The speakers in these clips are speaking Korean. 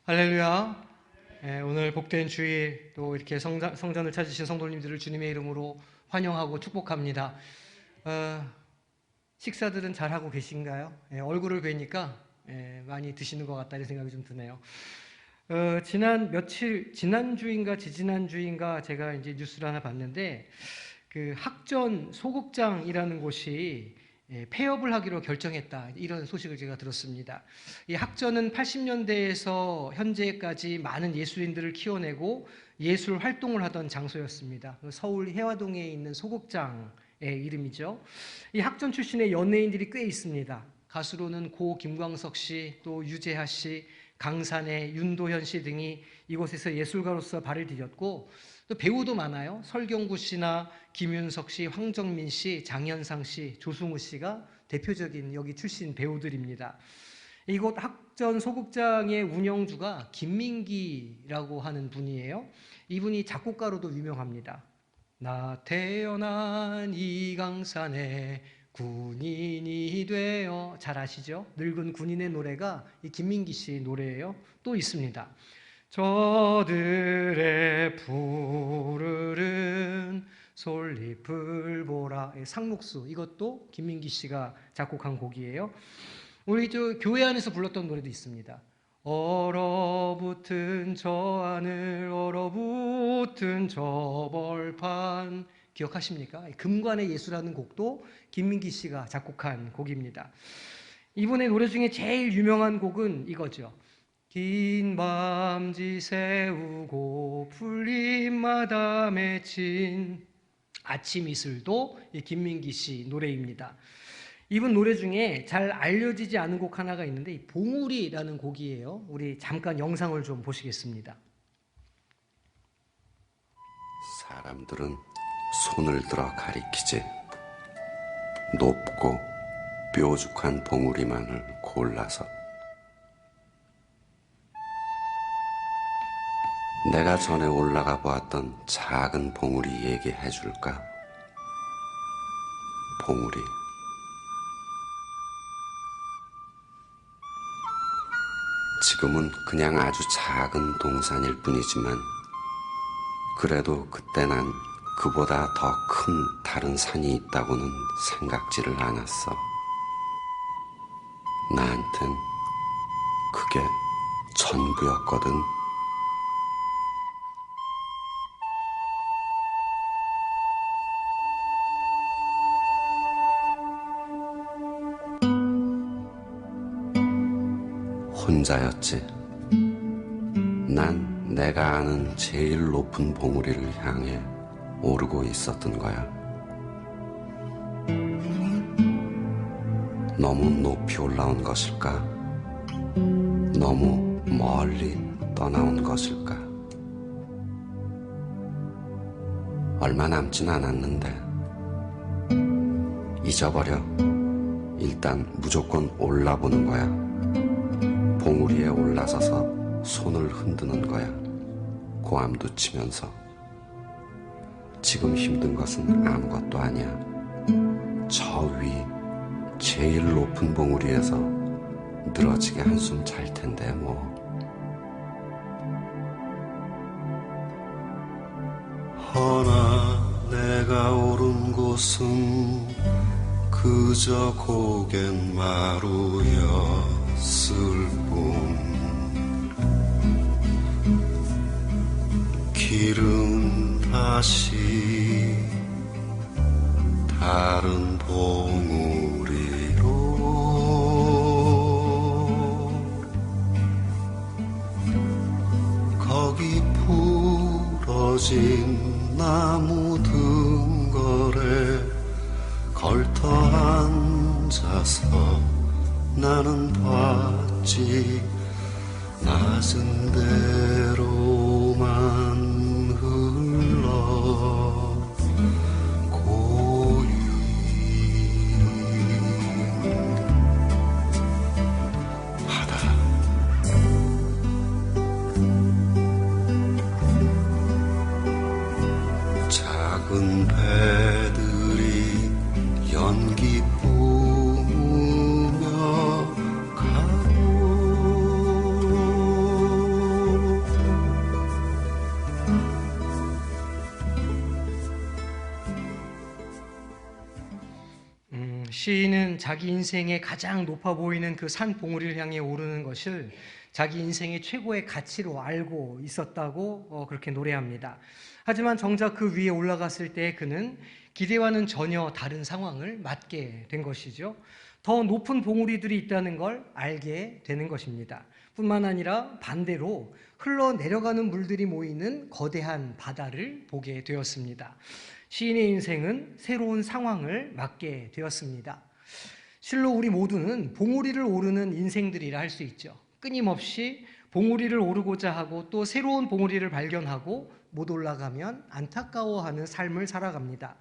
할렐루야. 오늘 복된 주일 또 이렇게 성전을 찾으신 성도님들을 주님의 이름으로 환영하고 축복합니다. 식사들은 잘 하고 계신가요? 얼굴을 뵈니까 많이 드시는 것 같다는 생각이 좀 드네요. 지난주인가 지지난주인가 제가 이제 뉴스를 하나 봤는데 그 학전 소극장이라는 곳이 폐업을 하기로 결정했다, 이런 소식을 제가 들었습니다. 이 학전은 80년대에서 현재까지 많은 예술인들을 키워내고 예술 활동을 하던 장소였습니다. 서울 해화동에 있는 소극장의 이름이죠. 이 학전 출신의 연예인들이 꽤 있습니다. 가수로는 고 김광석 씨, 또 유재하 씨, 강산의 윤도현 씨 등이 이곳에서 예술가로서 발을 디뎠고, 또 배우도 많아요. 설경구 씨나 김윤석 씨, 황정민 씨, 장현상 씨, 조승우 씨가 대표적인 여기 출신 배우들입니다. 이곳 학전 소극장의 운영주가 김민기라고 하는 분이에요. 이분이 작곡가로도 유명합니다. 나 태어난 이 강산에 군인이 되어, 잘 아시죠? 늙은 군인의 노래가 이 김민기 씨 노래예요. 또 있습니다. 저들의 푸르른 솔잎을 보라, 상록수, 이것도 김민기 씨가 작곡한 곡이에요. 우리 교회 안에서 불렀던 노래도 있습니다. 얼어붙은 저 하늘, 얼어붙은 저 벌판, 기억하십니까? 금관의 예수라는 곡도 김민기 씨가 작곡한 곡입니다. 이분의 노래 중에 제일 유명한 곡은 이거죠. 긴 밤지 새우고 풀잎마다 맺힌 아침 이슬도 김민기 씨 노래입니다. 이분 노래 중에 잘 알려지지 않은 곡 하나가 있는데 이 봉우리라는 곡이에요. 우리 잠깐 영상을 좀 보시겠습니다. 사람들은 손을 들어 가리키지. 높고 뾰족한 봉우리만을 골라서. 내가 전에 올라가 보았던 작은 봉우리 얘기해 줄까? 봉우리. 지금은 그냥 아주 작은 동산일 뿐이지만, 그래도 그때 난 그보다 더 큰 다른 산이 있다고는 생각지를 않았어. 나한텐 그게 전부였거든. 혼자였지. 난 내가 아는 제일 높은 봉우리를 향해 오르고 있었던 거야. 너무 높이 올라온 것일까? 너무 멀리 떠나온 것일까? 얼마 남진 않았는데 잊어버려. 일단 무조건 올라보는 거야. 봉우리에 올라서서 손을 흔드는 거야. 고함도 치면서. 지금 힘든 것은 아무것도 아니야. 저 위 제일 높은 봉우리에서 늘어지게 한숨 잘 텐데 뭐. 허나 내가 오른 곳은 그저 고갯마루였을 뿐. 길은 다시 다른 봉우리로. 거기 부러진 나무 등걸에 걸터 앉아서 나는 봤지. 낮은 대로만 흘러 고이. 바다. 작은 배들이 연기 뿜으며 가고 시인은 자기 인생에 가장 높아 보이는 그 산 봉우리를 향해 오르는 것을 자기 인생의 최고의 가치로 알고 있었다고 그렇게 노래합니다. 하지만 정작 그 위에 올라갔을 때 그는 기대와는 전혀 다른 상황을 맞게 된 것이죠. 더 높은 봉우리들이 있다는 걸 알게 되는 것입니다. 뿐만 아니라 반대로 흘러내려가는 물들이 모이는 거대한 바다를 보게 되었습니다. 시인의 인생은 새로운 상황을 맞게 되었습니다. 실로 우리 모두는 봉우리를 오르는 인생들이라 할 수 있죠. 끊임없이 봉우리를 오르고자 하고 또 새로운 봉우리를 발견하고 못 올라가면 안타까워하는 삶을 살아갑니다.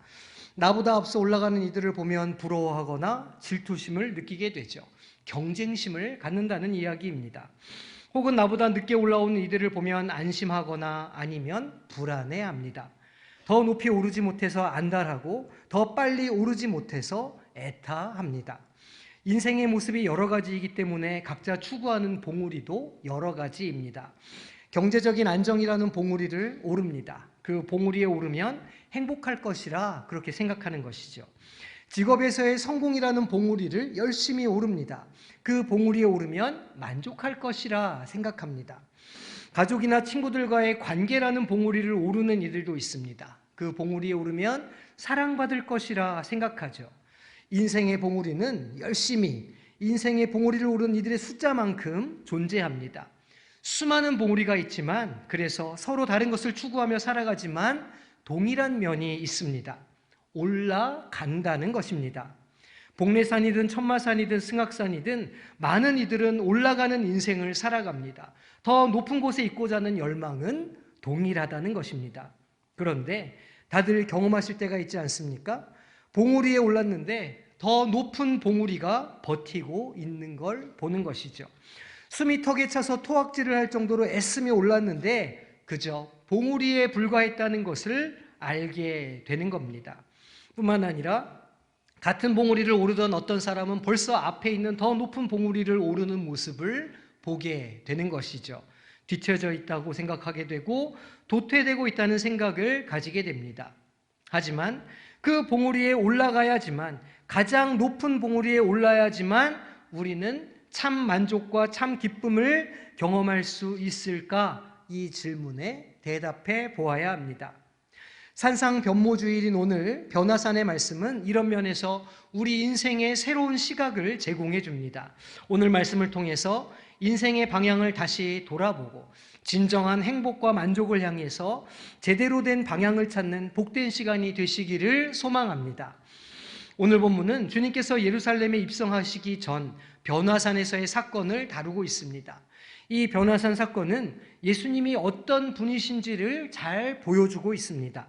나보다 앞서 올라가는 이들을 보면 부러워하거나 질투심을 느끼게 되죠. 경쟁심을 갖는다는 이야기입니다. 혹은 나보다 늦게 올라오는 이들을 보면 안심하거나 아니면 불안해합니다. 더 높이 오르지 못해서 안달하고 더 빨리 오르지 못해서 애타합니다. 인생의 모습이 여러 가지이기 때문에 각자 추구하는 봉우리도 여러 가지입니다. 경제적인 안정이라는 봉우리를 오릅니다. 그 봉우리에 오르면 행복할 것이라 그렇게 생각하는 것이죠. 직업에서의 성공이라는 봉우리를 열심히 오릅니다. 그 봉우리에 오르면 만족할 것이라 생각합니다. 가족이나 친구들과의 관계라는 봉우리를 오르는 이들도 있습니다. 그 봉우리에 오르면 사랑받을 것이라 생각하죠. 인생의 봉우리는 열심히 인생의 봉우리를 오른 이들의 숫자만큼 존재합니다. 수많은 봉우리가 있지만 그래서 서로 다른 것을 추구하며 살아가지만 동일한 면이 있습니다. 올라간다는 것입니다. 복례산이든 천마산이든 승악산이든 많은 이들은 올라가는 인생을 살아갑니다. 더 높은 곳에 있고자 하는 열망은 동일하다는 것입니다. 그런데 다들 경험하실 때가 있지 않습니까? 봉우리에 올랐는데 더 높은 봉우리가 버티고 있는 걸 보는 것이죠. 숨이 턱에 차서 토악질을 할 정도로 애쓰며 올랐는데 그저 봉우리에 불과했다는 것을 알게 되는 겁니다. 뿐만 아니라 같은 봉우리를 오르던 어떤 사람은 벌써 앞에 있는 더 높은 봉우리를 오르는 모습을 보게 되는 것이죠. 뒤처져 있다고 생각하게 되고 도태되고 있다는 생각을 가지게 됩니다. 하지만 그 봉우리에 올라가야지만 가장 높은 봉우리에 올라야지만 우리는 참 만족과 참 기쁨을 경험할 수 있을까? 이 질문에 대답해 보아야 합니다. 산상변모주일인 오늘 변화산의 말씀은 이런 면에서 우리 인생의 새로운 시각을 제공해 줍니다. 오늘 말씀을 통해서 인생의 방향을 다시 돌아보고 진정한 행복과 만족을 향해서 제대로 된 방향을 찾는 복된 시간이 되시기를 소망합니다. 오늘 본문은 주님께서 예루살렘에 입성하시기 전 변화산에서의 사건을 다루고 있습니다. 이 변화산 사건은 예수님이 어떤 분이신지를 잘 보여주고 있습니다.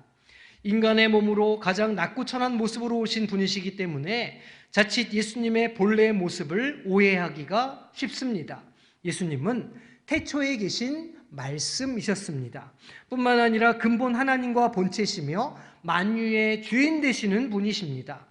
인간의 몸으로 가장 낮고 천한 모습으로 오신 분이시기 때문에 자칫 예수님의 본래의 모습을 오해하기가 쉽습니다. 예수님은 태초에 계신 말씀이셨습니다. 뿐만 아니라 근본 하나님과 본체시며 만유의 주인 되시는 분이십니다.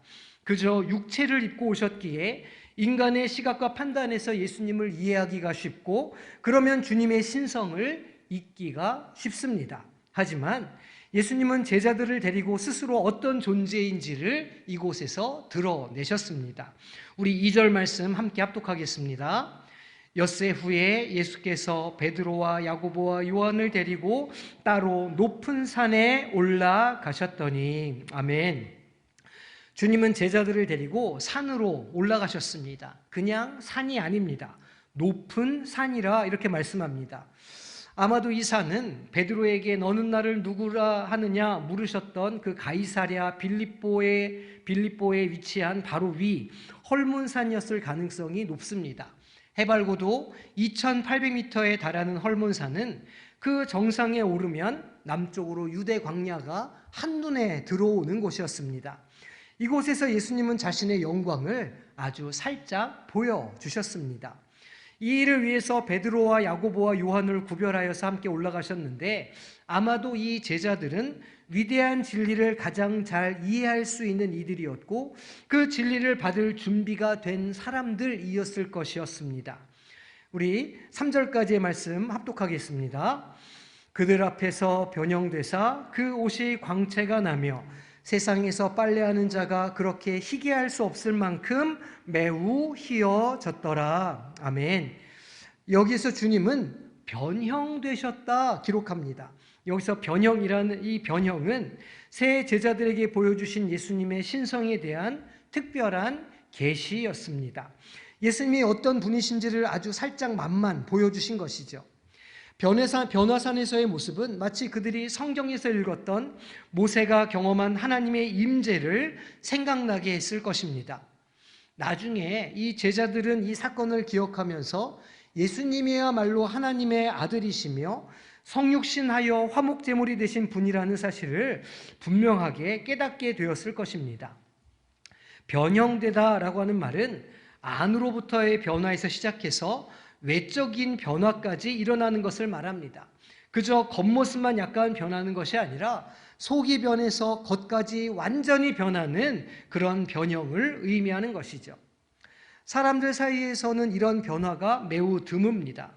그저 육체를 입고 오셨기에 인간의 시각과 판단에서 예수님을 이해하기가 쉽고 그러면 주님의 신성을 잊기가 쉽습니다. 하지만 예수님은 제자들을 데리고 스스로 어떤 존재인지를 이곳에서 드러내셨습니다. 우리 2절 말씀 함께 합독하겠습니다. 엿새 후에 예수께서 베드로와 야고보와 요한을 데리고 따로 높은 산에 올라가셨더니 아멘. 주님은 제자들을 데리고 산으로 올라가셨습니다. 그냥 산이 아닙니다. 높은 산이라 이렇게 말씀합니다. 아마도 이 산은 베드로에게 너는 나를 누구라 하느냐 물으셨던 그 가이사랴 빌립보에 위치한 바로 위 헐몬산이었을 가능성이 높습니다. 해발고도 2800m에 달하는 헐몬산은 그 정상에 오르면 남쪽으로 유대 광야가 한눈에 들어오는 곳이었습니다. 이곳에서 예수님은 자신의 영광을 아주 살짝 보여주셨습니다. 이 일을 위해서 베드로와 야고보와 요한을 구별하여서 함께 올라가셨는데 아마도 이 제자들은 위대한 진리를 가장 잘 이해할 수 있는 이들이었고 그 진리를 받을 준비가 된 사람들이었을 것이었습니다. 우리 3절까지의 말씀 합독하겠습니다. 그들 앞에서 변형되사 그 옷이 광채가 나며 세상에서 빨래하는 자가 그렇게 희귀할 수 없을 만큼 매우 희어졌더라. 아멘. 여기서 주님은 변형되셨다 기록합니다. 여기서 변형이라는 이 변형은 새 제자들에게 보여주신 예수님의 신성에 대한 특별한 계시였습니다. 예수님이 어떤 분이신지를 아주 살짝 맛만 보여주신 것이죠. 변화산에서의 모습은 마치 그들이 성경에서 읽었던 모세가 경험한 하나님의 임재를 생각나게 했을 것입니다. 나중에 이 제자들은 이 사건을 기억하면서 예수님이야말로 하나님의 아들이시며 성육신하여 화목제물이 되신 분이라는 사실을 분명하게 깨닫게 되었을 것입니다. 변형되다라고 하는 말은 안으로부터의 변화에서 시작해서 외적인 변화까지 일어나는 것을 말합니다. 그저 겉모습만 약간 변하는 것이 아니라 속이 변해서 겉까지 완전히 변하는 그런 변형을 의미하는 것이죠. 사람들 사이에서는 이런 변화가 매우 드뭅니다.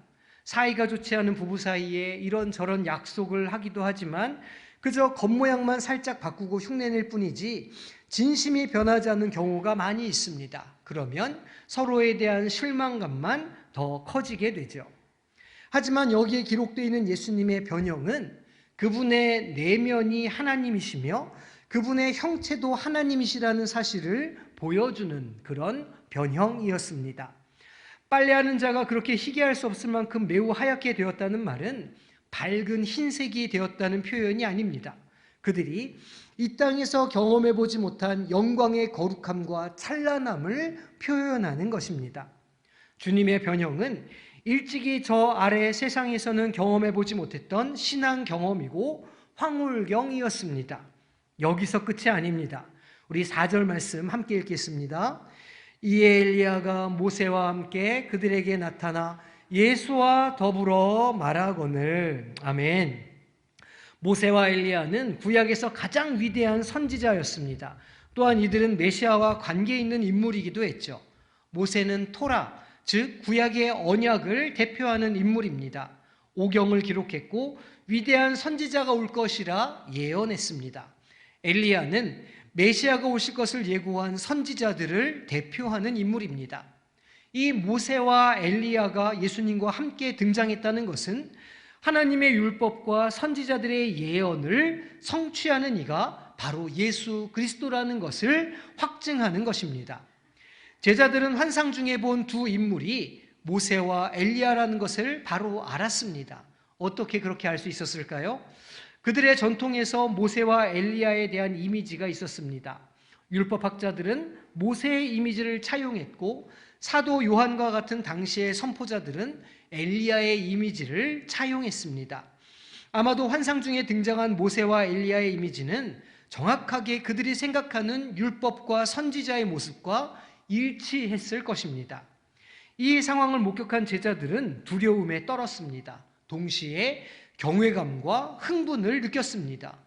사이가 좋지 않은 부부 사이에 이런저런 약속을 하기도 하지만 그저 겉모양만 살짝 바꾸고 흉내낼 뿐이지 진심이 변하지 않는 경우가 많이 있습니다. 그러면 서로에 대한 실망감만 더 커지게 되죠. 하지만 여기에 기록되어 있는 예수님의 변형은 그분의 내면이 하나님이시며 그분의 형체도 하나님이시라는 사실을 보여주는 그런 변형이었습니다. 빨래하는 자가 그렇게 희귀할 수 없을 만큼 매우 하얗게 되었다는 말은 밝은 흰색이 되었다는 표현이 아닙니다. 그들이 이 땅에서 경험해보지 못한 영광의 거룩함과 찬란함을 표현하는 것입니다. 주님의 변형은 일찍이 저 아래 세상에서는 경험해보지 못했던 신앙 경험이고 황홀경이었습니다. 여기서 끝이 아닙니다. 우리 4절 말씀 함께 읽겠습니다. 이에 엘리야가 모세와 함께 그들에게 나타나 예수와 더불어 말하거늘. 아멘. 모세와 엘리야는 구약에서 가장 위대한 선지자였습니다. 또한 이들은 메시아와 관계 있는 인물이기도 했죠. 모세는 토라, 즉 구약의 언약을 대표하는 인물입니다. 오경을 기록했고 위대한 선지자가 올 것이라 예언했습니다. 엘리야는 메시아가 오실 것을 예고한 선지자들을 대표하는 인물입니다. 이 모세와 엘리야가 예수님과 함께 등장했다는 것은 하나님의 율법과 선지자들의 예언을 성취하는 이가 바로 예수 그리스도라는 것을 확증하는 것입니다. 제자들은 환상 중에 본 두 인물이 모세와 엘리야라는 것을 바로 알았습니다. 어떻게 그렇게 알 수 있었을까요? 그들의 전통에서 모세와 엘리야에 대한 이미지가 있었습니다. 율법학자들은 모세의 이미지를 차용했고 사도 요한과 같은 당시의 선포자들은 엘리야의 이미지를 차용했습니다. 아마도 환상 중에 등장한 모세와 엘리야의 이미지는 정확하게 그들이 생각하는 율법과 선지자의 모습과 일치했을 것입니다. 이 상황을 목격한 제자들은 두려움에 떨었습니다. 동시에 경외감과 흥분을 느꼈습니다.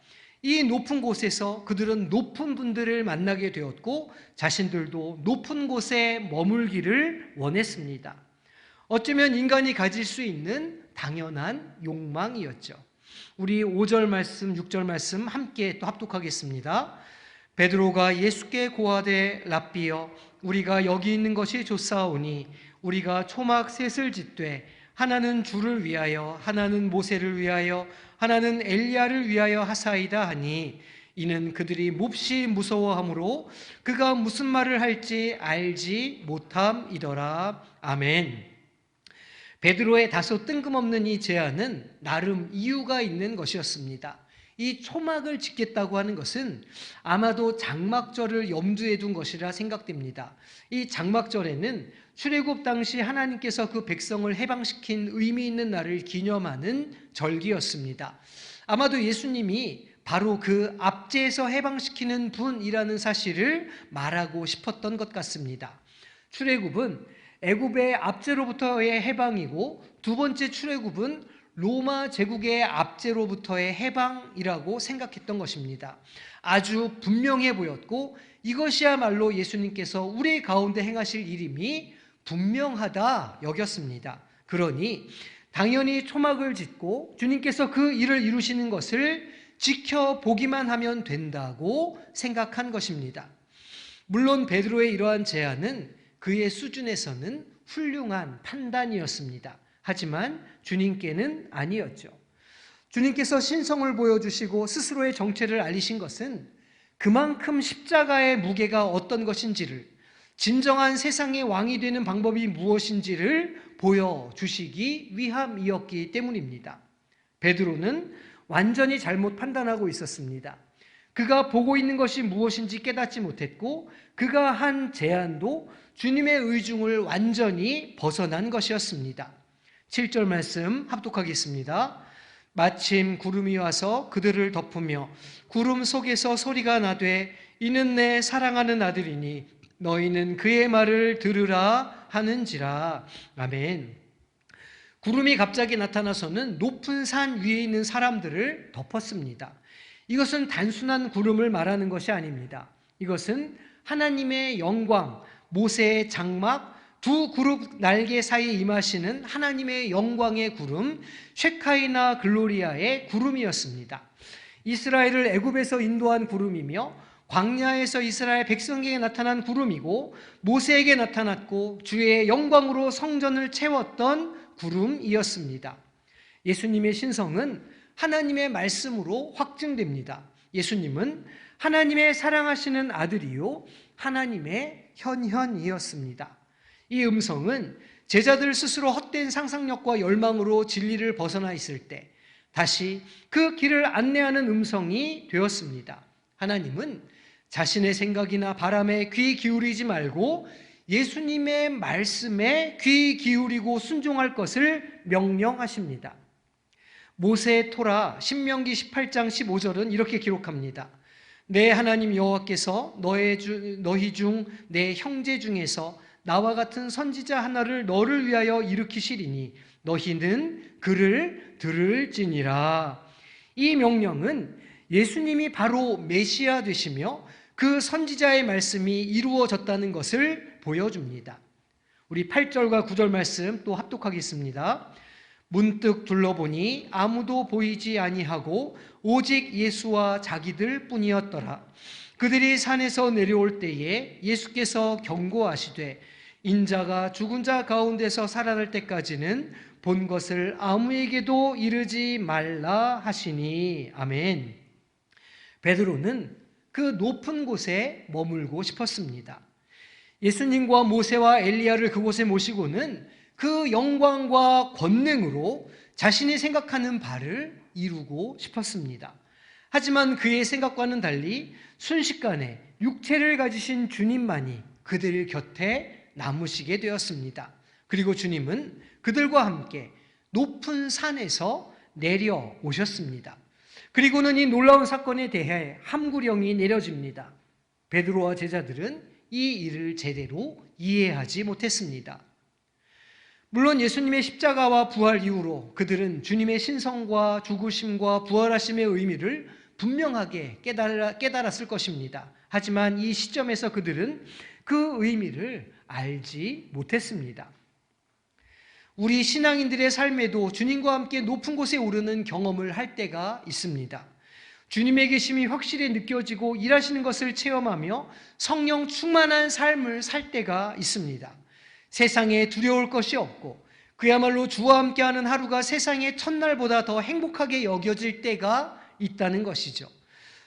이 높은 곳에서 그들은 높은 분들을 만나게 되었고 자신들도 높은 곳에 머물기를 원했습니다. 어쩌면 인간이 가질 수 있는 당연한 욕망이었죠. 우리 5절 말씀, 6절 말씀 함께 또 합독하겠습니다. 베드로가 예수께 고하되 랍비여 우리가 여기 있는 것이 좋사오니 우리가 초막 셋을 짓되 하나는 주를 위하여 하나는 모세를 위하여 하나는 엘리야를 위하여 하사이다 하니 이는 그들이 몹시 무서워하므로 그가 무슨 말을 할지 알지 못함이더라. 아멘. 베드로의 다소 뜬금없는 이 제안은 나름 이유가 있는 것이었습니다. 이 초막을 짓겠다고 하는 것은 아마도 장막절을 염두에 둔 것이라 생각됩니다. 이 장막절에는 출애굽 당시 하나님께서 그 백성을 해방시킨 의미 있는 날을 기념하는 절기였습니다. 아마도 예수님이 바로 그 압제에서 해방시키는 분이라는 사실을 말하고 싶었던 것 같습니다. 출애굽은 애굽의 압제로부터의 해방이고 두 번째 출애굽은 로마 제국의 압제로부터의 해방이라고 생각했던 것입니다. 아주 분명해 보였고 이것이야말로 예수님께서 우리 가운데 행하실 일임이 분명하다 여겼습니다. 그러니 당연히 초막을 짓고 주님께서 그 일을 이루시는 것을 지켜보기만 하면 된다고 생각한 것입니다. 물론 베드로의 이러한 제안은 그의 수준에서는 훌륭한 판단이었습니다. 하지만 주님께는 아니었죠. 주님께서 신성을 보여주시고 스스로의 정체를 알리신 것은 그만큼 십자가의 무게가 어떤 것인지를, 진정한 세상의 왕이 되는 방법이 무엇인지를 보여주시기 위함이었기 때문입니다. 베드로는 완전히 잘못 판단하고 있었습니다. 그가 보고 있는 것이 무엇인지 깨닫지 못했고 그가 한 제안도 주님의 의중을 완전히 벗어난 것이었습니다. 7절 말씀 합독하겠습니다. 마침 구름이 와서 그들을 덮으며 구름 속에서 소리가 나되 이는 내 사랑하는 아들이니 너희는 그의 말을 들으라 하는지라. 아멘. 구름이 갑자기 나타나서는 높은 산 위에 있는 사람들을 덮었습니다. 이것은 단순한 구름을 말하는 것이 아닙니다. 이것은 하나님의 영광, 모세의 장막, 두 그룹 날개 사이에 임하시는 하나님의 영광의 구름, 쉐카이나 글로리아의 구름이었습니다. 이스라엘을 애굽에서 인도한 구름이며 광야에서 이스라엘 백성에게 나타난 구름이고 모세에게 나타났고 주의 영광으로 성전을 채웠던 구름이었습니다. 예수님의 신성은 하나님의 말씀으로 확증됩니다. 예수님은 하나님의 사랑하시는 아들이요 하나님의 현현이었습니다. 이 음성은 제자들 스스로 헛된 상상력과 열망으로 진리를 벗어나 있을 때 다시 그 길을 안내하는 음성이 되었습니다. 하나님은 자신의 생각이나 바람에 귀 기울이지 말고 예수님의 말씀에 귀 기울이고 순종할 것을 명령하십니다. 모세의 토라 신명기 18장 15절은 이렇게 기록합니다. 내 하나님 여호와께서 너희 중 내 형제 중에서 나와 같은 선지자 하나를 너를 위하여 일으키시리니 너희는 그를 들을지니라. 이 명령은 예수님이 바로 메시아 되시며 그 선지자의 말씀이 이루어졌다는 것을 보여줍니다. 우리 8절과 9절 말씀 또 합독하겠습니다. 문득 둘러보니 아무도 보이지 아니하고 오직 예수와 자기들 뿐이었더라. 그들이 산에서 내려올 때에 예수께서 경고하시되 인자가 죽은 자 가운데서 살아날 때까지는 본 것을 아무에게도 이르지 말라 하시니. 아멘. 베드로는 그 높은 곳에 머물고 싶었습니다. 예수님과 모세와 엘리야를 그곳에 모시고는 그 영광과 권능으로 자신이 생각하는 바를 이루고 싶었습니다. 하지만 그의 생각과는 달리 순식간에 육체를 가지신 주님만이 그들 곁에 남으시게 되었습니다. 그리고 주님은 그들과 함께 높은 산에서 내려오셨습니다. 그리고는 이 놀라운 사건에 대해 함구령이 내려집니다. 베드로와 제자들은 이 일을 제대로 이해하지 못했습니다. 물론 예수님의 십자가와 부활 이후로 그들은 주님의 신성과 죽으심과 부활하심의 의미를 분명하게 깨달았을 것입니다. 하지만 이 시점에서 그들은 그 의미를 알지 못했습니다. 우리 신앙인들의 삶에도 주님과 함께 높은 곳에 오르는 경험을 할 때가 있습니다. 주님의 계심이 확실히 느껴지고 일하시는 것을 체험하며 성령 충만한 삶을 살 때가 있습니다. 세상에 두려울 것이 없고 그야말로 주와 함께하는 하루가 세상의 첫날보다 더 행복하게 여겨질 때가 있다는 것이죠.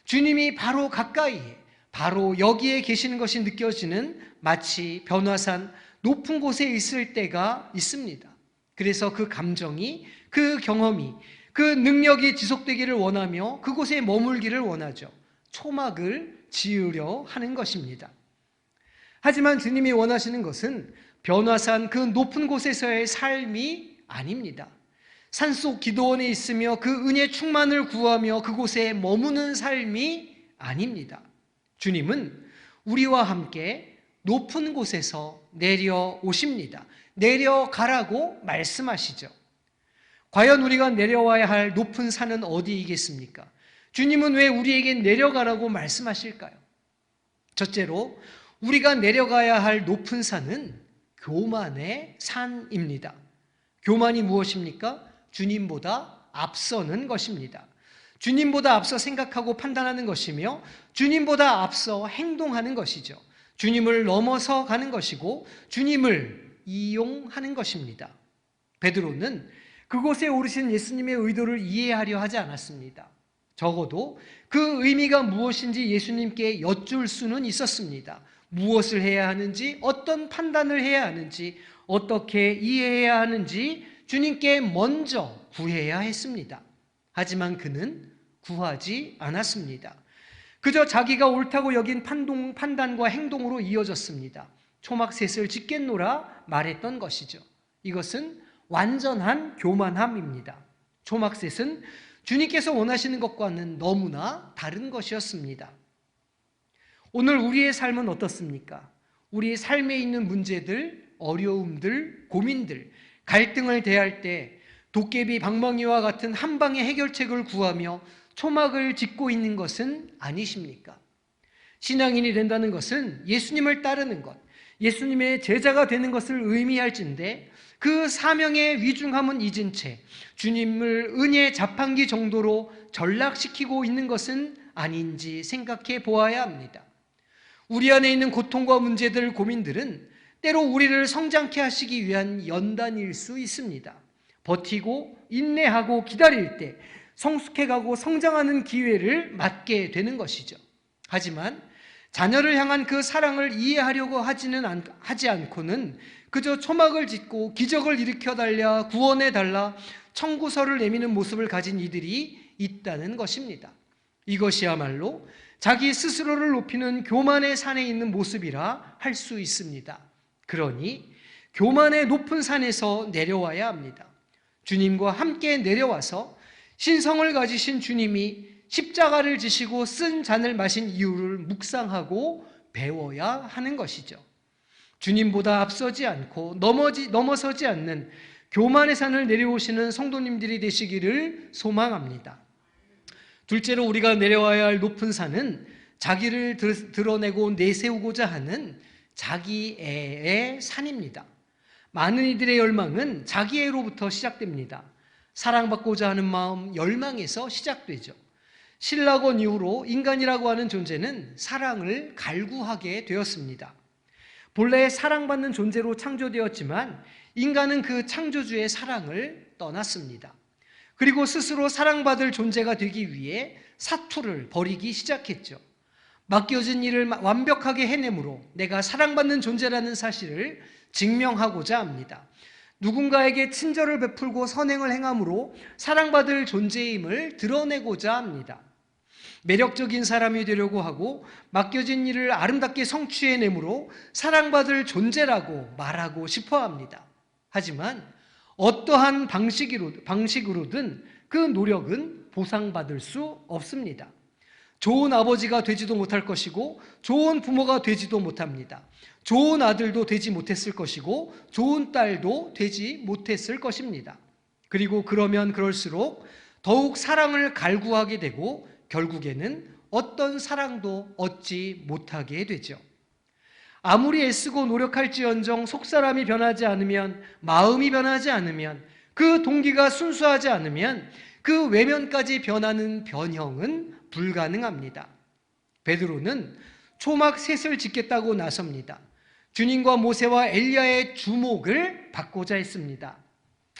주님이 바로 가까이에, 바로 여기에 계시는 것이 느껴지는 마치 변화산 높은 곳에 있을 때가 있습니다. 그래서 그 감정이, 그 경험이, 그 능력이 지속되기를 원하며 그곳에 머물기를 원하죠. 초막을 지으려 하는 것입니다. 하지만 주님이 원하시는 것은 변화산 그 높은 곳에서의 삶이 아닙니다. 산속 기도원에 있으며 그 은혜 충만을 구하며 그곳에 머무는 삶이 아닙니다. 주님은 우리와 함께 높은 곳에서 내려오십니다. 내려가라고 말씀하시죠. 과연 우리가 내려와야 할 높은 산은 어디이겠습니까? 주님은 왜 우리에게 내려가라고 말씀하실까요? 첫째로 우리가 내려가야 할 높은 산은 교만의 산입니다. 교만이 무엇입니까? 주님보다 앞서는 것입니다. 주님보다 앞서 생각하고 판단하는 것이며 주님보다 앞서 행동하는 것이죠. 주님을 넘어서 가는 것이고 주님을 이용하는 것입니다. 베드로는 그곳에 오르신 예수님의 의도를 이해하려 하지 않았습니다. 적어도 그 의미가 무엇인지 예수님께 여쭐 수는 있었습니다. 무엇을 해야 하는지, 어떤 판단을 해야 하는지, 어떻게 이해해야 하는지 주님께 먼저 구해야 했습니다. 하지만 그는 구하지 않았습니다. 그저 자기가 옳다고 여긴 판단과 행동으로 이어졌습니다. 초막셋을 짓겠노라 말했던 것이죠. 이것은 완전한 교만함입니다. 초막셋은 주님께서 원하시는 것과는 너무나 다른 것이었습니다. 오늘 우리의 삶은 어떻습니까? 우리의 삶에 있는 문제들, 어려움들, 고민들, 갈등을 대할 때 도깨비 방망이와 같은 한 방의 해결책을 구하며 초막을 짓고 있는 것은 아니십니까? 신앙인이 된다는 것은 예수님을 따르는 것, 예수님의 제자가 되는 것을 의미할진데 그 사명의 위중함은 잊은 채 주님을 은혜 자판기 정도로 전락시키고 있는 것은 아닌지 생각해 보아야 합니다. 우리 안에 있는 고통과 문제들, 고민들은 때로 우리를 성장케 하시기 위한 연단일 수 있습니다. 버티고 인내하고 기다릴 때 성숙해가고 성장하는 기회를 맞게 되는 것이죠. 하지만 자녀를 향한 그 사랑을 이해하려고 하지 않고는 그저 초막을 짓고 기적을 일으켜달라, 구원해달라, 청구서를 내미는 모습을 가진 이들이 있다는 것입니다. 이것이야말로 자기 스스로를 높이는 교만의 산에 있는 모습이라 할 수 있습니다. 그러니 교만의 높은 산에서 내려와야 합니다. 주님과 함께 내려와서 신성을 가지신 주님이 십자가를 지시고 쓴 잔을 마신 이유를 묵상하고 배워야 하는 것이죠. 주님보다 앞서지 않고 넘어서지 않는 교만의 산을 내려오시는 성도님들이 되시기를 소망합니다. 둘째로 우리가 내려와야 할 높은 산은 자기를 드러내고 내세우고자 하는 자기애의 산입니다. 많은 이들의 열망은 자기애로부터 시작됩니다. 사랑받고자 하는 마음, 열망에서 시작되죠. 신라권 이후로 인간이라고 하는 존재는 사랑을 갈구하게 되었습니다. 본래 사랑받는 존재로 창조되었지만 인간은 그 창조주의 사랑을 떠났습니다. 그리고 스스로 사랑받을 존재가 되기 위해 사투를 벌이기 시작했죠. 맡겨진 일을 완벽하게 해내므로 내가 사랑받는 존재라는 사실을 증명하고자 합니다. 누군가에게 친절을 베풀고 선행을 행함으로 사랑받을 존재임을 드러내고자 합니다. 매력적인 사람이 되려고 하고 맡겨진 일을 아름답게 성취해내므로 사랑받을 존재라고 말하고 싶어 합니다. 하지만 어떠한 방식으로든 그 노력은 보상받을 수 없습니다. 좋은 아버지가 되지도 못할 것이고 좋은 부모가 되지도 못합니다. 좋은 아들도 되지 못했을 것이고 좋은 딸도 되지 못했을 것입니다. 그리고 그러면 그럴수록 더욱 사랑을 갈구하게 되고 결국에는 어떤 사랑도 얻지 못하게 되죠. 아무리 애쓰고 노력할지언정 속사람이 변하지 않으면, 마음이 변하지 않으면, 그 동기가 순수하지 않으면 그 외면까지 변하는 변형은 불가능합니다. 베드로는 초막 셋을 짓겠다고 나섭니다. 주님과 모세와 엘리야의 주목을 받고자 했습니다.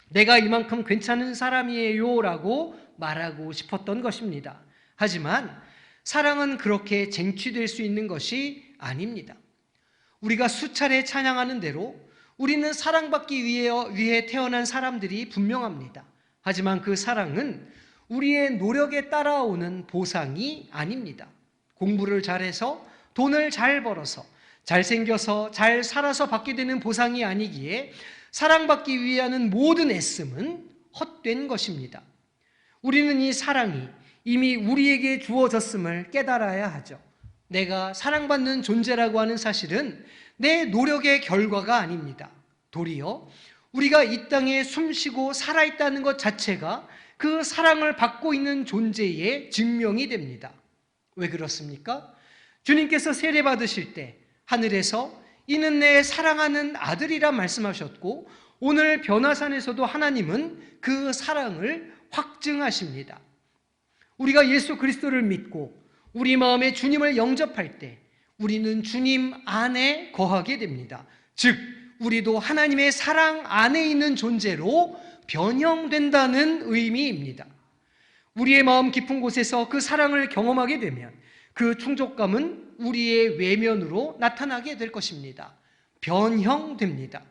내가 이만큼 괜찮은 사람이에요 라고 말하고 싶었던 것입니다. 하지만 사랑은 그렇게 쟁취될 수 있는 것이 아닙니다. 우리가 수차례 찬양하는 대로 우리는 사랑받기 위해 태어난 사람들이 분명합니다. 하지만 그 사랑은 우리의 노력에 따라오는 보상이 아닙니다. 공부를 잘해서 돈을 잘 벌어서 잘생겨서 잘 살아서 받게 되는 보상이 아니기에 사랑받기 위해 하는 모든 애씀은 헛된 것입니다. 우리는 이 사랑이 이미 우리에게 주어졌음을 깨달아야 하죠. 내가 사랑받는 존재라고 하는 사실은 내 노력의 결과가 아닙니다. 도리어 우리가 이 땅에 숨쉬고 살아있다는 것 자체가 그 사랑을 받고 있는 존재의 증명이 됩니다. 왜 그렇습니까? 주님께서 세례 받으실 때 하늘에서 이는 내 사랑하는 아들이라 말씀하셨고 오늘 변화산에서도 하나님은 그 사랑을 확증하십니다. 우리가 예수 그리스도를 믿고 우리 마음에 주님을 영접할 때 우리는 주님 안에 거하게 됩니다. 즉 우리도 하나님의 사랑 안에 있는 존재로 변형된다는 의미입니다. 우리의 마음 깊은 곳에서 그 사랑을 경험하게 되면 그 충족감은 우리의 외면으로 나타나게 될 것입니다. 변형됩니다.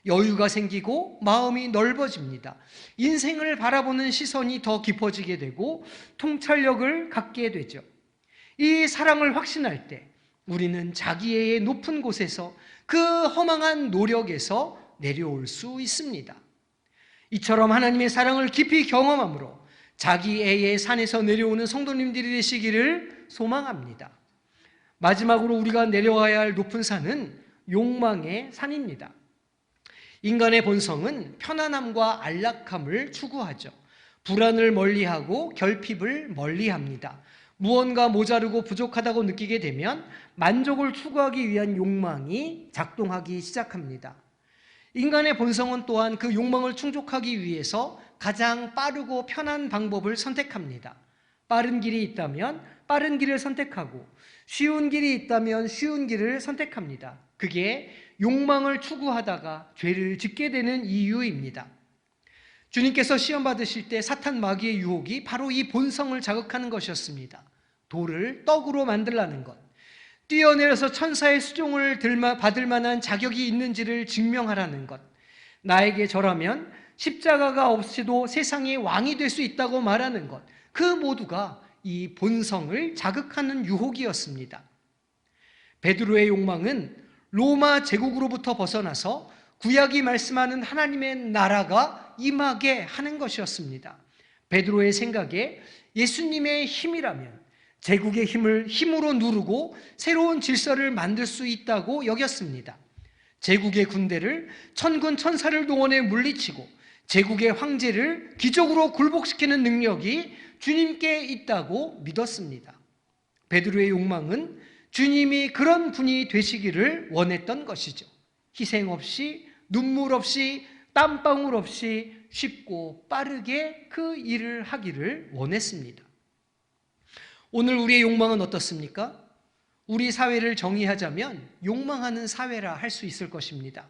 여유가 생기고 마음이 넓어집니다. 인생을 바라보는 시선이 더 깊어지게 되고 통찰력을 갖게 되죠. 이 사랑을 확신할 때 우리는 자기애의 높은 곳에서 그 허망한 노력에서 내려올 수 있습니다. 이처럼 하나님의 사랑을 깊이 경험함으로 자기애의 산에서 내려오는 성도님들이 되시기를 소망합니다. 마지막으로 우리가 내려와야 할 높은 산은 욕망의 산입니다. 인간의 본성은 편안함과 안락함을 추구하죠. 불안을 멀리하고 결핍을 멀리합니다. 무언가 모자르고 부족하다고 느끼게 되면 만족을 추구하기 위한 욕망이 작동하기 시작합니다. 인간의 본성은 또한 그 욕망을 충족하기 위해서 가장 빠르고 편한 방법을 선택합니다. 빠른 길이 있다면 빠른 길을 선택하고 쉬운 길이 있다면 쉬운 길을 선택합니다. 그게 욕망을 추구하다가 죄를 짓게 되는 이유입니다. 주님께서 시험 받으실 때 사탄 마귀의 유혹이 바로 이 본성을 자극하는 것이었습니다. 돌을 떡으로 만들라는 것, 뛰어내려서 천사의 수종을 받을 만한 자격이 있는지를 증명하라는 것, 나에게 절하면 십자가가 없이도 세상의 왕이 될 수 있다고 말하는 것, 그 모두가 이 본성을 자극하는 유혹이었습니다. 베드로의 욕망은 로마 제국으로부터 벗어나서 구약이 말씀하는 하나님의 나라가 임하게 하는 것이었습니다. 베드로의 생각에 예수님의 힘이라면 제국의 힘을 힘으로 누르고 새로운 질서를 만들 수 있다고 여겼습니다. 제국의 군대를 천군 천사를 동원해 물리치고 제국의 황제를 기적으로 굴복시키는 능력이 주님께 있다고 믿었습니다. 베드로의 욕망은 주님이 그런 분이 되시기를 원했던 것이죠. 희생 없이, 눈물 없이, 땀방울 없이 쉽고 빠르게 그 일을 하기를 원했습니다. 오늘 우리의 욕망은 어떻습니까? 우리 사회를 정의하자면 욕망하는 사회라 할 수 있을 것입니다.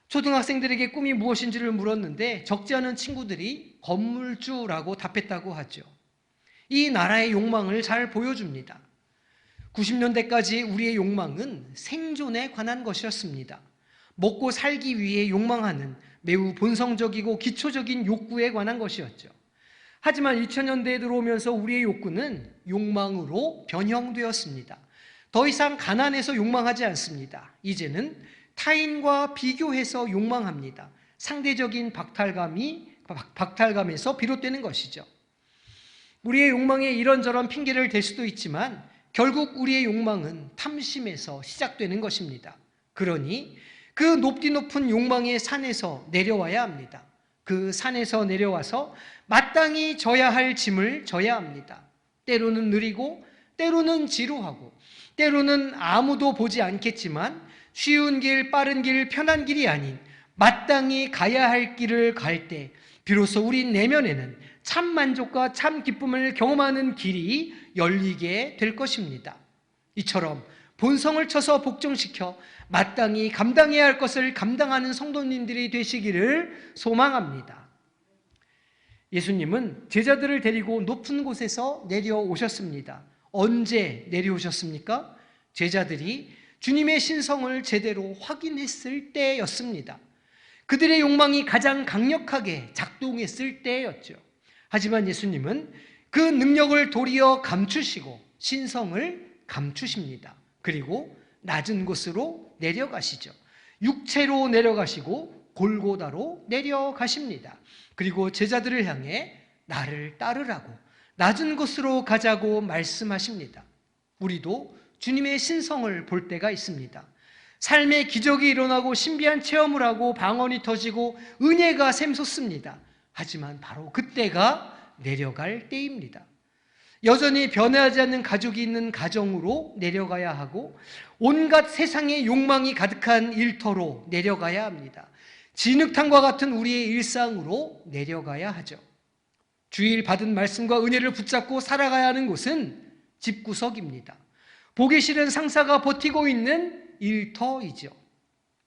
초등학생들에게 꿈이 무엇인지를 물었는데 적지 않은 친구들이 건물주라고 답했다고 하죠. 이 나라의 욕망을 잘 보여줍니다. 90년대까지 우리의 욕망은 생존에 관한 것이었습니다. 먹고 살기 위해 욕망하는 매우 본성적이고 기초적인 욕구에 관한 것이었죠. 하지만 2000년대에 들어오면서 우리의 욕구는 욕망으로 변형되었습니다. 더 이상 가난해서 욕망하지 않습니다. 이제는 타인과 비교해서 욕망합니다. 상대적인 박탈감에서 비롯되는 것이죠. 우리의 욕망에 이런저런 핑계를 댈 수도 있지만 결국 우리의 욕망은 탐심에서 시작되는 것입니다. 그러니 그 높디 높은 욕망의 산에서 내려와야 합니다. 그 산에서 내려와서 마땅히 져야 할 짐을 져야 합니다. 때로는 느리고 때로는 지루하고 때로는 아무도 보지 않겠지만 쉬운 길, 빠른 길, 편한 길이 아닌 마땅히 가야 할 길을 갈 때 비로소 우리 내면에는 참 만족과 참 기쁨을 경험하는 길이 열리게 될 것입니다. 이처럼 본성을 쳐서 복종시켜 마땅히 감당해야 할 것을 감당하는 성도님들이 되시기를 소망합니다. 예수님은 제자들을 데리고 높은 곳에서 내려오셨습니다. 언제 내려오셨습니까? 제자들이 주님의 신성을 제대로 확인했을 때였습니다. 그들의 욕망이 가장 강력하게 작동했을 때였죠. 하지만 예수님은 그 능력을 도리어 감추시고 신성을 감추십니다. 그리고 낮은 곳으로 내려가시죠. 육체로 내려가시고 골고다로 내려가십니다. 그리고 제자들을 향해 나를 따르라고 낮은 곳으로 가자고 말씀하십니다. 우리도 주님의 신성을 볼 때가 있습니다. 삶의 기적이 일어나고 신비한 체험을 하고 방언이 터지고 은혜가 샘솟습니다. 하지만 바로 그때가 내려갈 때입니다. 여전히 변하지 않는 가족이 있는 가정으로 내려가야 하고 온갖 세상의 욕망이 가득한 일터로 내려가야 합니다. 진흙탕과 같은 우리의 일상으로 내려가야 하죠. 주일 받은 말씀과 은혜를 붙잡고 살아가야 하는 곳은 집구석입니다. 보기 싫은 상사가 버티고 있는 일터이죠.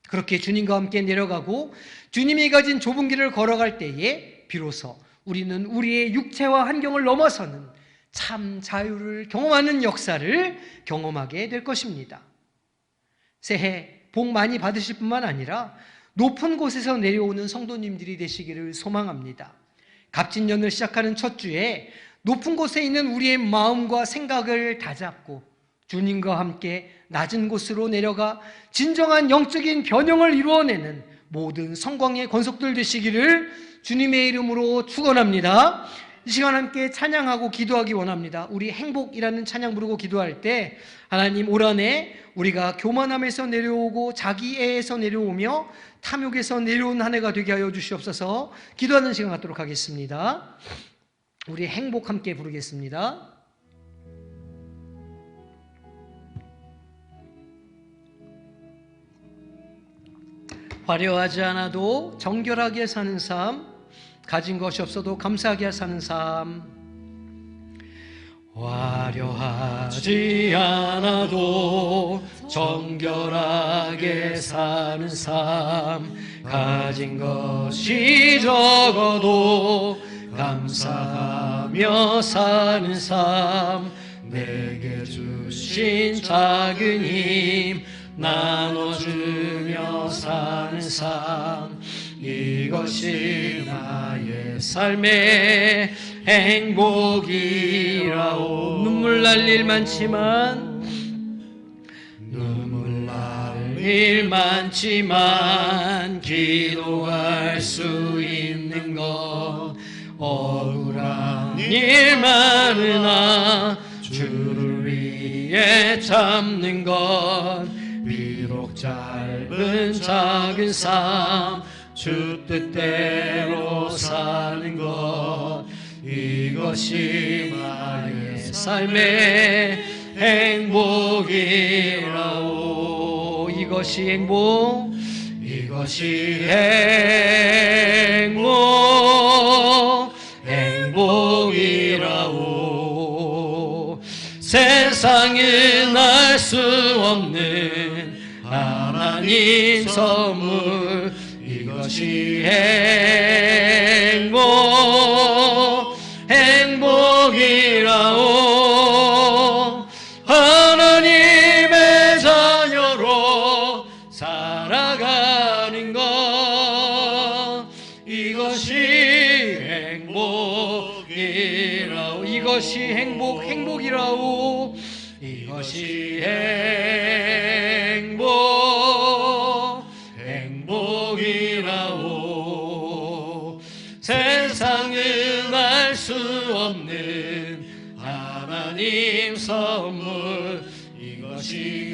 그렇게 주님과 함께 내려가고 주님이 가진 좁은 길을 걸어갈 때에 비로소 우리는 우리의 육체와 환경을 넘어서는 참 자유를 경험하는 역사를 경험하게 될 것입니다. 새해 복 많이 받으실 뿐만 아니라 높은 곳에서 내려오는 성도님들이 되시기를 소망합니다. 갑진년을 시작하는 첫 주에 높은 곳에 있는 우리의 마음과 생각을 다잡고 주님과 함께 낮은 곳으로 내려가 진정한 영적인 변형을 이루어내는 모든 성광의 권속들 되시기를 주님의 이름으로 축원합니다. 이 시간 함께 찬양하고 기도하기 원합니다. 우리 행복이라는 찬양 부르고 기도할 때 하나님, 올 한해 우리가 교만함에서 내려오고 자기애에서 내려오며 탐욕에서 내려온 한 해가 되게 하여 주시옵소서. 기도하는 시간 갖도록 하겠습니다. 우리 행복 함께 부르겠습니다. 화려하지 않아도 정결하게 사는 삶, 가진 것이 없어도 감사하게 사는 삶. 화려하지 않아도 정결하게 사는 삶, 가진 것이 적어도 감사하며 사는 삶, 내게 주신 작은 힘 나눠주며 사는 삶, 이것이 나의 삶의 행복이라오. 눈물 날 일 많지만 기도할 수 있는 것, 억울한 일 많으나 주를 위해 참는 것, 비록 짧은 작은 삶 주 뜻대로 사는 것, 이것이 나의 삶의 행복이라오. 이것이 행복, 이것이 행복이라오. 세상은 알 수 없는 하나님 선물, 이것이 행복이라오. 하나님의 자녀로 살아가는 것, 이것이 행복이라오. 이것이 행복이라오. 이것이 행복이라오. 세상은 알 수 없는 하나님 선물, 이것이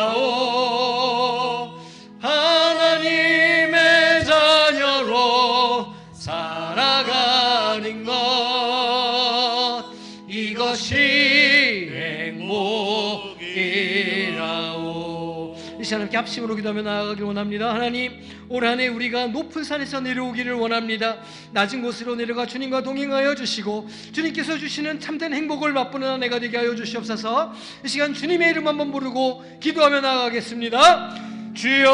행복이라오. 하나님의 자녀로 살아가는 것, 이것이 행복이라오. 이 시간 함께 합심으로 기도하며 나아가길 원합니다. 하나님, 올 한 해 우리가 높은 산에서 내려오기를 원합니다. 낮은 곳으로 내려가 주님과 동행하여 주시고 주님께서 주시는 참된 행복을 맛보는 한 해가 되게 하여 주시옵소서. 이 시간 주님의 이름 한번 부르고 기도하며 나아가겠습니다. 주여,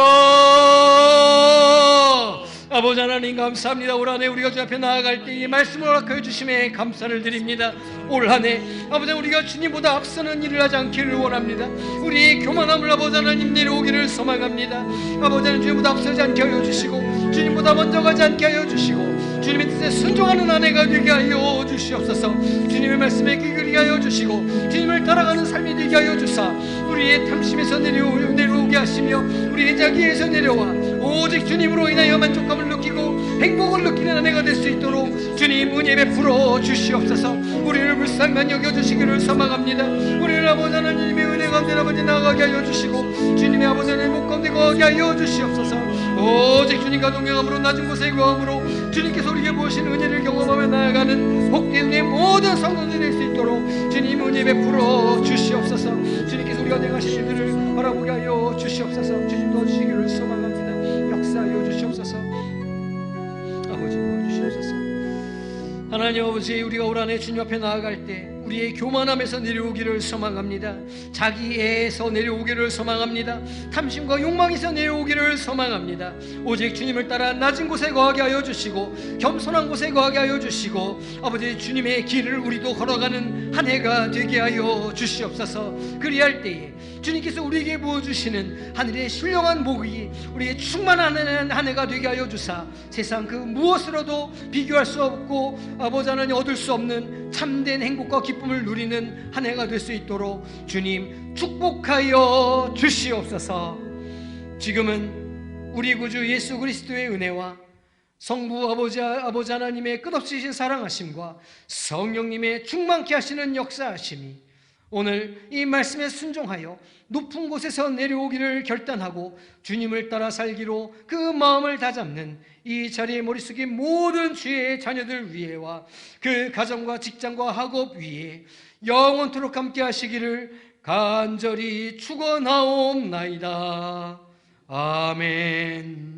아버지 하나님 감사합니다. 올 한 해 우리가 주 앞에 나아갈 때 이 말씀을 허락하여 주심에 감사를 드립니다. 올 한 해 아버지, 우리가 주님보다 앞서는 일을 하지 않기를 원합니다. 우리의 교만함을 아버지 하나님 내려오기를 소망합니다. 아버지 하나님, 주님보다 앞서지 않게 하여 주시고 주님보다 먼저 가지 않게 하여 주시고 주님의 뜻에 순종하는 한 해가 되게 하여 주시옵소서. 주님의 말씀에 귀 기울이게 하여 주시고 주님을 따라가는 삶이 되게 하여 주사 우리의 탐심에서 내려오게 하시며 우리의 자기에서 내려와 오직 주님으로 인하여 만족감을 느끼고 행복을 느끼는 한 해가 될 수 있도록 주님 은혜 베풀어 주시옵소서. 우리를 불쌍히 여겨주시기를 소망합니다. 우리를 아버지 하나님의 은혜 가운데 아버지 나아가게 하여 주시고 주님의 아버지 하나님의 목 가운데 거하게 하여 주시옵소서. 오직 주님과 동행함으로 낮은 곳에 거함으로 주님께서 우리에게 보신 은혜를 경험하며 나아가는 복된 은혜의 모든 성도들이 될 수 있도록 주님 은혜 베풀어 주시옵소서. 주님께서 우리가 행하신 일들을 바라보게 하여 주시옵소서. 주님 도와주시기를 소망합니다. 역사하여 하나님 아버지, 우리가 올 한해 주님 앞에 나아갈 때 우리의 교만함에서 내려오기를 소망합니다. 자기애에서 내려오기를 소망합니다. 탐심과 욕망에서 내려오기를 소망합니다. 오직 주님을 따라 낮은 곳에 거하게 하여 주시고 겸손한 곳에 거하게 하여 주시고 아버지 주님의 길을 우리도 걸어가는 한 해가 되게 하여 주시옵소서. 그리할 때에 주님께서 우리에게 부어주시는 하늘의 신령한 복이 우리의 충만한 한 해가 되게 하여 주사 세상 그 무엇으로도 비교할 수 없고 아버지 하나님 얻을 수 없는 참된 행복과 기쁨을 누리는 한 해가 될 수 있도록 주님 축복하여 주시옵소서. 지금은 우리 구주 예수 그리스도의 은혜와 성부 아버지 하나님의 끝없으신 사랑하심과 성령님의 충만케 하시는 역사하심이 오늘 이 말씀에 순종하여 높은 곳에서 내려오기를 결단하고 주님을 따라 살기로 그 마음을 다잡는 이 자리의 머릿속에 모든 주의 자녀들 위에와 그 가정과 직장과 학업 위에 영원토록 함께 하시기를 간절히 축원하옵나이다. 아멘.